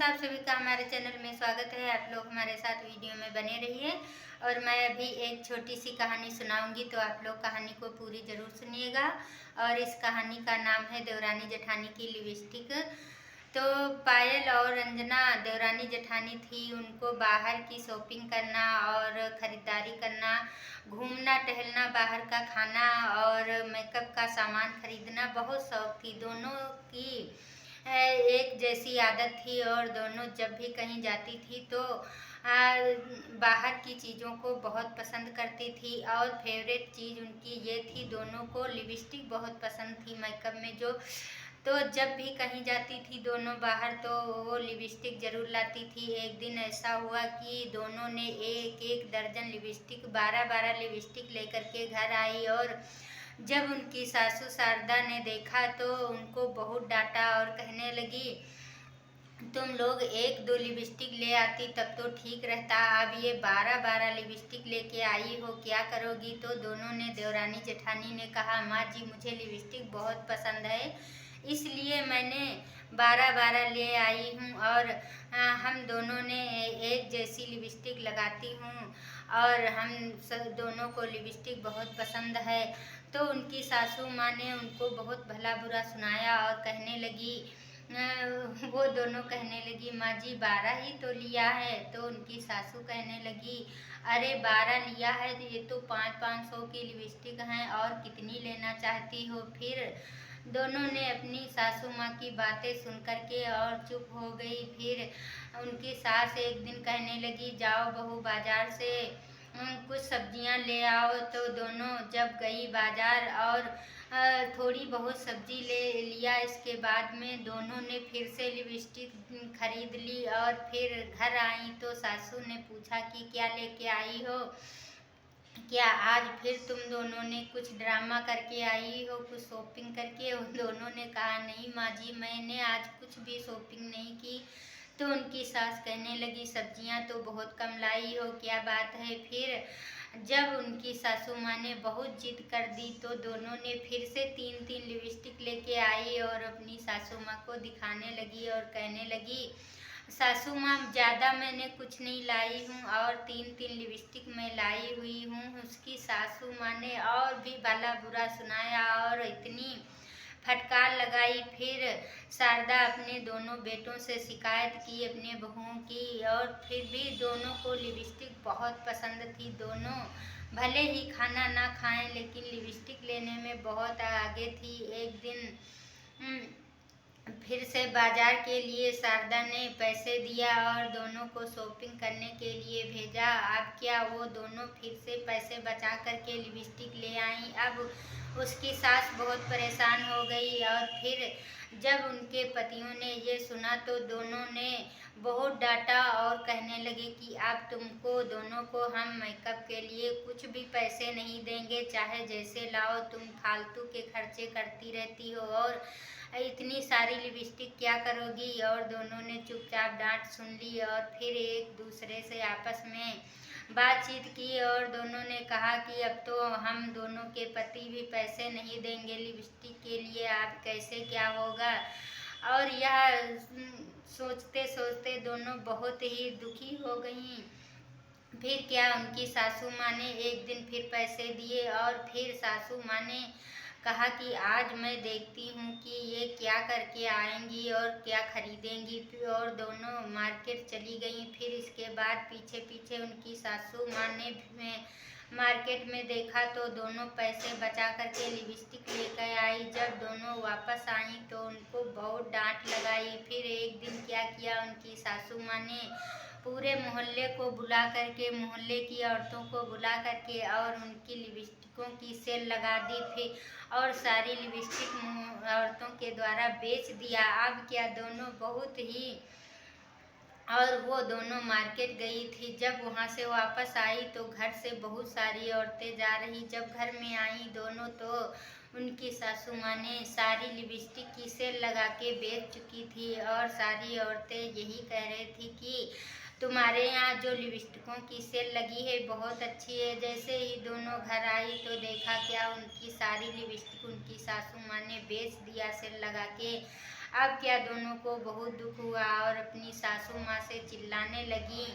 आप सभी का हमारे चैनल में स्वागत है। आप लोग हमारे साथ वीडियो में बने रहिए और मैं अभी एक छोटी सी कहानी सुनाऊंगी, तो आप लोग कहानी को पूरी ज़रूर सुनिएगा। और इस कहानी का नाम है देवरानी जेठानी की लिपस्टिक। तो पायल और रंजना देवरानी जेठानी थी। उनको बाहर की शॉपिंग करना और ख़रीदारी करना, घूमना टहलना, बाहर का खाना और मेकअप का सामान खरीदना बहुत शौक थी। दोनों की एक जैसी आदत थी और दोनों जब भी कहीं जाती थी तो बाहर की चीज़ों को बहुत पसंद करती थी। और फेवरेट चीज़ उनकी ये थी, दोनों को लिपस्टिक बहुत पसंद थी मेकअप में जो। तो जब भी कहीं जाती थी दोनों बाहर तो वो लिपस्टिक ज़रूर लाती थी। एक दिन ऐसा हुआ कि दोनों ने एक एक दर्जन लिपस्टिक 12-12 लिपस्टिक लेकर के घर आई। और जब उनकी सासू शारदा ने देखा तो उनको बहुत डांटा और कहने लगी, तुम लोग एक दो लिपस्टिक ले आती तब तो ठीक रहता, अब ये 12-12 लिपस्टिक लेके आई हो, क्या करोगी? तो दोनों ने देवरानी जेठानी ने कहा, माँ जी मुझे लिपस्टिक बहुत पसंद है, इसलिए मैंने 12-12 ले आई हूँ। और हम दोनों ने एक जैसी लिपस्टिक लगाती हूँ और हम सब दोनों को लिपस्टिक बहुत पसंद है। तो उनकी सासू माँ ने उनको बहुत भला बुरा सुनाया और कहने लगी, वो दोनों कहने लगी, माँ जी 12 ही तो लिया है। तो उनकी सासू कहने लगी, अरे 12 लिया है तो ये तो 500-500 की लिपस्टिक हैं, और कितनी लेना चाहती हो? फिर दोनों ने अपनी सासू माँ की बातें सुन कर के और चुप हो गई। फिर उनकी सास एक दिन कहने लगी, जाओ बहू बाजार से कुछ सब्जियां ले आओ। तो दोनों जब गई बाजार और थोड़ी बहुत सब्जी ले लिया, इसके बाद में दोनों ने फिर से लिपस्टिक खरीद ली। और फिर घर आई तो सासू ने पूछा कि क्या लेके आई हो, क्या आज फिर तुम दोनों ने कुछ ड्रामा करके आई हो, कुछ शॉपिंग करके? उन दोनों ने कहा, नहीं माँ जी मैंने आज कुछ भी शॉपिंग नहीं की। तो उनकी सास कहने लगी, सब्जियां तो बहुत कम लाई हो, क्या बात है? फिर जब उनकी सासू माँ ने बहुत जिद कर दी तो दोनों ने फिर से 3-3 लिपस्टिक लेके आई और अपनी सासू माँ को दिखाने लगी और कहने लगी, सासू माँ ज़्यादा मैंने कुछ नहीं लाई हूँ और 3-3 लिपस्टिक मैं लाई हुई हूँ। उसकी सासू माँ ने और भी भला बुरा सुनाया और इतनी फटकार लगाई। फिर शारदा अपने दोनों बेटों से शिकायत की अपने बहुओं की, और फिर भी दोनों को लिपस्टिक बहुत पसंद थी। दोनों भले ही खाना ना खाएं लेकिन लिपस्टिक लेने में बहुत आगे थी। एक दिन फिर से बाजार के लिए शारदा ने पैसे दिया और दोनों को शॉपिंग करने के लिए भेजा। अब क्या वो दोनों फिर से पैसे बचा करके लिपस्टिक ले आई। अब उसकी सास बहुत परेशान हो गई और फिर जब उनके पतियों ने ये सुना तो दोनों ने बहुत डांटा और कहने लगे कि अब तुमको दोनों को हम मेकअप के लिए कुछ भी पैसे नहीं देंगे, चाहे जैसे लाओ, तुम फालतू के खर्चे करती रहती हो और इतनी सारी लिपस्टिक क्या करोगी? और दोनों ने चुपचाप डांट सुन ली और फिर एक दूसरे से आपस में बातचीत की और दोनों ने कहा कि अब तो हम दोनों के पति भी पैसे नहीं देंगे लिपस्टिक के लिए, आप कैसे क्या होगा? और यह सोचते सोचते दोनों बहुत ही दुखी हो गईं। फिर क्या उनकी सासू माँ ने एक दिन फिर पैसे दिए और फिर सासू माँ ने कहा कि आज मैं देखती हूँ कि ये क्या करके आएंगी और क्या खरीदेंगी। और दोनों मार्केट चली गईं। फिर इसके बाद पीछे पीछे उनकी सासू माँ ने मार्केट में देखा तो दोनों पैसे बचा करके लिपस्टिक लेकर आई। जब दोनों वापस आई तो उनको बहुत डांट लगाई। फिर एक दिन क्या किया उनकी सासू माँ ने, पूरे मोहल्ले को बुला करके, मोहल्ले की औरतों को बुला करके और उनकी लिपस्टिकों की सेल लगा दी। फिर और सारी लिपस्टिक औरतों के द्वारा बेच दिया। अब क्या दोनों बहुत ही, और वो दोनों मार्केट गई थी। जब वहाँ से वापस आई तो घर से बहुत सारी औरतें जा रही। जब घर में आई दोनों तो उनकी सासू माँ ने सारी लिपस्टिक की सेल लगा के बेच चुकी थी। और सारी औरतें यही कह रही थी कि तुम्हारे यहाँ जो लिपस्टिकों की सेल लगी है बहुत अच्छी है। जैसे ही दोनों घर आई तो देखा क्या उनकी सारी लिपस्टिक उनकी सासू माँ ने बेच दिया सेल लगा के। अब क्या दोनों को बहुत दुख हुआ और अपनी सासू माँ से चिल्लाने लगी।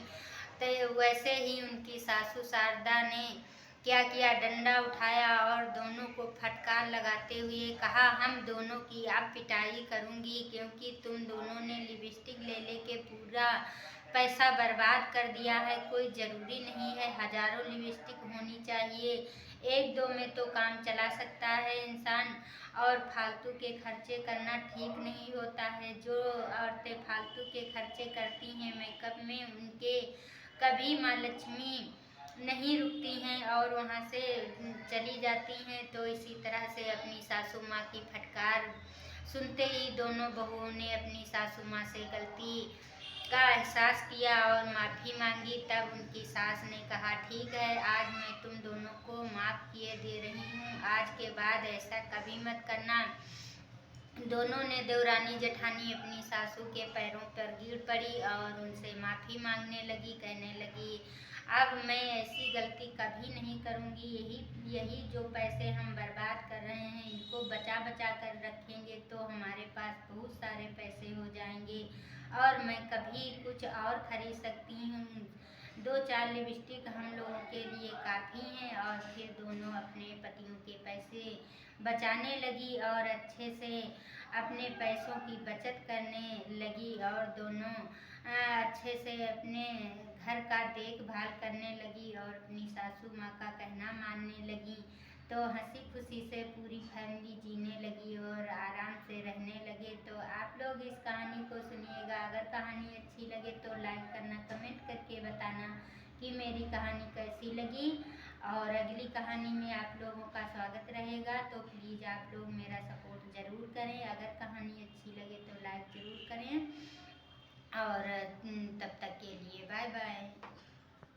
तो वैसे ही उनकी सासू शारदा ने क्या किया, डंडा उठाया और दोनों को फटकार लगाते हुए कहा, हम दोनों की अब पिटाई करूंगी, क्योंकि तुम दोनों ने लिपस्टिक ले लेके पूरा पैसा बर्बाद कर दिया है। कोई ज़रूरी नहीं है हज़ारों लिपस्टिक होनी चाहिए, एक दो में तो काम चला सकता है इंसान। और फालतू के खर्चे करना ठीक नहीं होता है। जो औरतें फालतू के खर्चे करती हैं मेकअप में, उनके कभी माँ लक्ष्मी नहीं रुकती हैं और वहाँ से चली जाती हैं। तो इसी तरह से अपनी सासू माँ की फटकार सुनते ही दोनों बहुओं ने अपनी सासू माँ से गलती का एहसास किया और माफ़ी मांगी। तब उनकी सास ने कहा, ठीक है, आज मैं तुम दोनों को माफ़ किए दे रही हूँ, आज के बाद ऐसा कभी मत करना। दोनों ने देवरानी जेठानी अपनी सासू के पैरों पर गिर पड़ी और उनसे माफ़ी मांगने लगी, कहने लगी, अब मैं ऐसी गलती कभी नहीं करूँगी। यही जो पैसे हम बर्बाद कर रहे हैं, इनको बचा बचा कर रखेंगे तो हमारे पास बहुत सारे पैसे हो जाएंगे और मैं कभी कुछ और खरीद सकती हूँ। 2-4 लिपस्टिक हम लोगों के लिए काफ़ी हैं। और फिर दोनों अपने पतियों के पैसे बचाने लगी और अच्छे से अपने पैसों की बचत करने लगी और दोनों अच्छे से अपने घर का देखभाल करने लगी और अपनी सासू माँ का कहना मानने लगी। तो हंसी खुशी से पूरी फैमिली जीने लगी और आराम से रहने लगे। तो आप लोग इस कहानी को सुनिएगा। अगर कहानी अच्छी लगे तो लाइक करना, कमेंट करके बताना कि मेरी कहानी कैसी लगी। और अगली कहानी में आप लोगों का स्वागत रहेगा, तो प्लीज़ आप लोग मेरा सपोर्ट ज़रूर करें। अगर कहानी अच्छी लगे तो लाइक ज़रूर करें और तब तक के लिए बाय बाय।